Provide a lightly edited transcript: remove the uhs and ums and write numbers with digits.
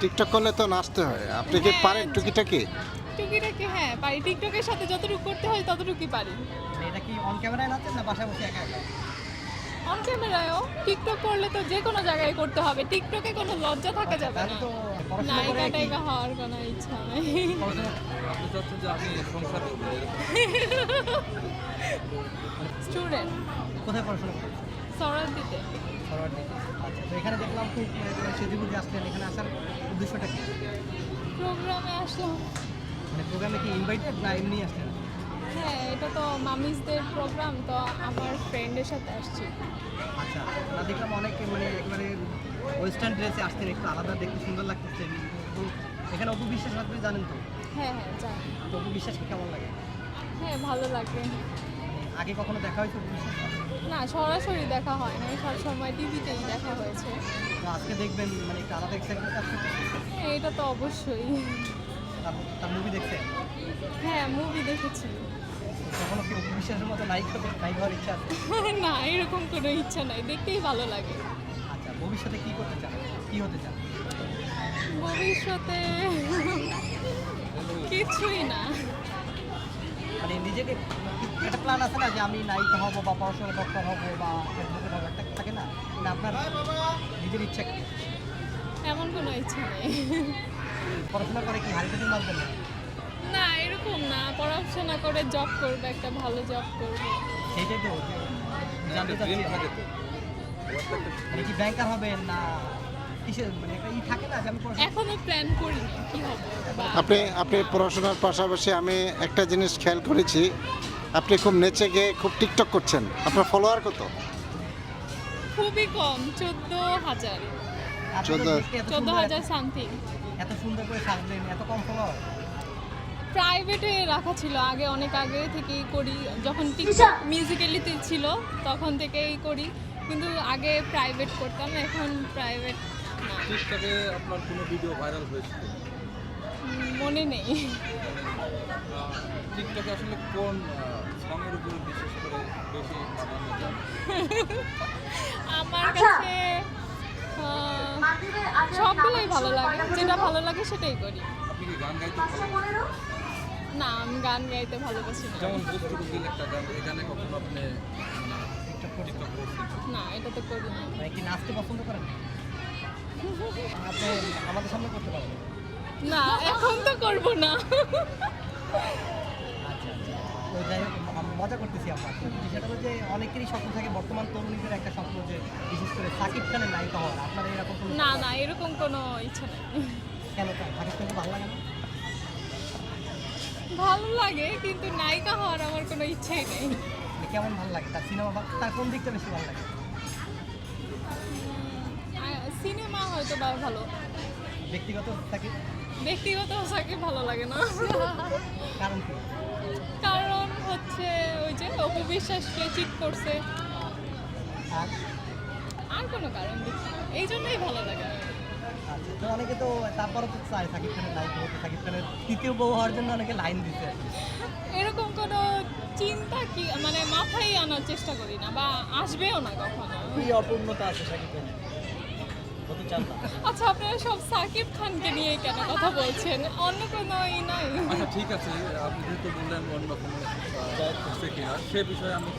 TikTok করলে তো নাচতে হয়, আপনি কি হ্যাঁ, পারেন টুকিটাকি? টুকিটাকি হ্যাঁ পারি, টিকটকের সাথে যতটুকু করতে হয় ততটুকুই পারি। মানে এটা কি অন ক্যামেরায় নাচেন না বাসায় বসে একা একা? অন ক্যামেরায়ও টিকটক করলে তো যে কোনো জায়গায় করতে হবে, টিকটকে কোনো লজ্জা থাকা যাবে তাহলে না। তো পড়াশোনা করে নায়িকা কি টাইকা হওয়ার কোনো ইচ্ছা নেই। আপনি চাচ্ছেন যে আপনি সংসার করবেন এরকম? স্টুডেন্ট কোথায় পড়াশোনা করেন? সরার দিতে ফরওয়ার্ড দিকে। আচ্ছা, তো এখানে দেখলাম খুব সেজেগুজে আসলেন, এখানে আসার উদ্দেশ্যটা কি? প্রোগ্রামে আসলাম। মানে প্রোগ্রামে কি ইনভাইটেড না এমনি আসলেন? হ্যাঁ, এটা তো মামিসদের প্রোগ্রাম, তো আমার ফ্রেন্ডের সাথে আসছি। আচ্ছা, না দেখলাম অনেকে মানে একেবারে ওয়েস্টার্ন ড্রেসে আসছেন, একটু আলাদা দেখতে সুন্দর লাগতেছে। এবং এখানে অপু বিশ্বাস আপনি জানেন তো? হ্যাঁ হ্যাঁ জানি। তো অপু বিশ্বাসকে কেমন লাগে? হ্যাঁ ভালো লাগে। আগে কখনো দেখা হয়েছে অপু বিশ্বাস? না সরাসরি দেখা হয় না, সব সময় টিভিতেই দেখা হয়েছে। তো আজকে দেখবেন মানে একটু আলাদা এক্সাইটমেন্ট আছে? হ্যাঁ, এটা তো অবশ্যই। তার মুভি দেখছেন? হ্যাঁ মুভি দেখেছি। কখনো কি অপু বিশ্বাসের মতো নায়িক হওয়ার ইচ্ছা আছে? না এরকম কোনো ইচ্ছা নাই, দেখতেই ভালো লাগে। আচ্ছা, ভবিষ্যতে কি করতে চান, কি হতে চান? ভবিষ্যতে কিছুই না। মানে নিজেকে একটা প্ল্যান আছে না যে আমি নায়িকা হব বা পড়াশোনা ডক্টর হব বা অ্যাডভোকেট হব, একটা থাকে না? না আপনার নিজের ইচ্ছা কি? এমন কোনো ইচ্ছা নেই। পড়াশোনা করে কি হারিকেটিং মারবেন না? না এরকম না, পড়াশোনা করে জব করবে, একটা ভালো জব করবে। সেইটাই তো যে জানতে একটা ড্রিম চাচ্ছি। থাকে তো। মানে কি ব্যাংকার হবেন না কিসের, মানে একটা থাকে না যে আমি পড়াশোনা এখনো প্ল্যান করিনি কি হবে বা আপনি পড়াশোনার পাশাপাশি আমি একটা জিনিস খেয়াল করেছি, আপনি খুব নেচে গিয়ে খুব টিকটক করছেন। আপনার ফলোয়ার কত? খুবই কম, 14,000। আপনি তো 14 দেখতে এত সুন্দর, 14,000 সামথিং। এত সুন্দর করে সাজলেন, এত কম ফলোয়ার? প্রাইভেটে রাখা ছিল, আগে অনেক আগে থেকেই করি, যখন টিকটক মিউজিক্যালিতে ছিল তখন থেকেই করি, কিন্তু আগে প্রাইভেট করতাম, এখন প্রাইভেট না। টিকটকে আপনার কোনো ভিডিও ভাইরাল হয়েছিল? মনে নেই। টিকটকে আসলে কোন সঙের উপরে বিশেষ করে বেশি প্রাধান্য দেন? আমার কাছে সবগুলোই ভালো লাগে, যেটা ভালো লাগে সেটাই করি। আপনি কি গান গাইতে ভালো? না আমি গান গাইতে ভালোবাসি না। যেমন বস্তুর দিল একটা গান, এই গানে কখনো আপনি টিকটক করতে টিকটক করছেন? না এটা তো করি না। মানে কি নাচতে পছন্দ করেন? আপনি আমাদের সামনে করতে পারবেন? না এখন তো করব না। আচ্ছা আচ্ছা, তো যাই হোক আমি মজা করতেছি আমরা। তো বিষয়টা হলো যে অনেকেরই স্বপ্ন থাকে, বর্তমান তরুণীদের একটা স্বপ্ন যে বিশেষ করে সাকিব খানের নায়িকা হওয়ার। আপনার এরকম কোনো না না এরকম কোনো ইচ্ছা নেই। কেন চান? সাকিব খানকে ভালো লাগে না? ভালো লাগে কিন্তু নায়িকা হওয়ার আমার কোনো ইচ্ছেই নেই। মানে কেমন ভালো লাগে তার সিনেমা, তার কোন দিকটা বেশি ভালো লাগে? সিনেমা হয়তো বা ভালো, ব্যক্তিগত সাকিব? ব্যক্তিগত সাকিব ভালো লাগে না। কারণ কি? কারণ হচ্ছে ওই যে অপু বিশ্বাসকে চিট করছে, আর আর কোনো কারণ দেখছি না, এই জন্যই ভালো লাগে না। আচ্ছা, তো অনেকে তো তারপরও তো চায় সাকিব খানের নায়িকা হতে, সাকিব খানের তৃতীয় বউ হওয়ার জন্য অনেকে লাইন দিতে। এরকম কোনো চিন্তা কি মানে মাথায় আনার চেষ্টা করি না, বা আসবেও না কখনো। কি অপূর্ণতা আছে সাকিব খানের? হতে চান না? আচ্ছা আপনারা সব সাকিব খানকে নিয়ে কেন কথা বলছেন, অন্য কোনো নাই? আচ্ছা ঠিক আছে, আপনি যেহেতু বললেন অন্য কোনো সে কিনা, সে বিষয়ে আমি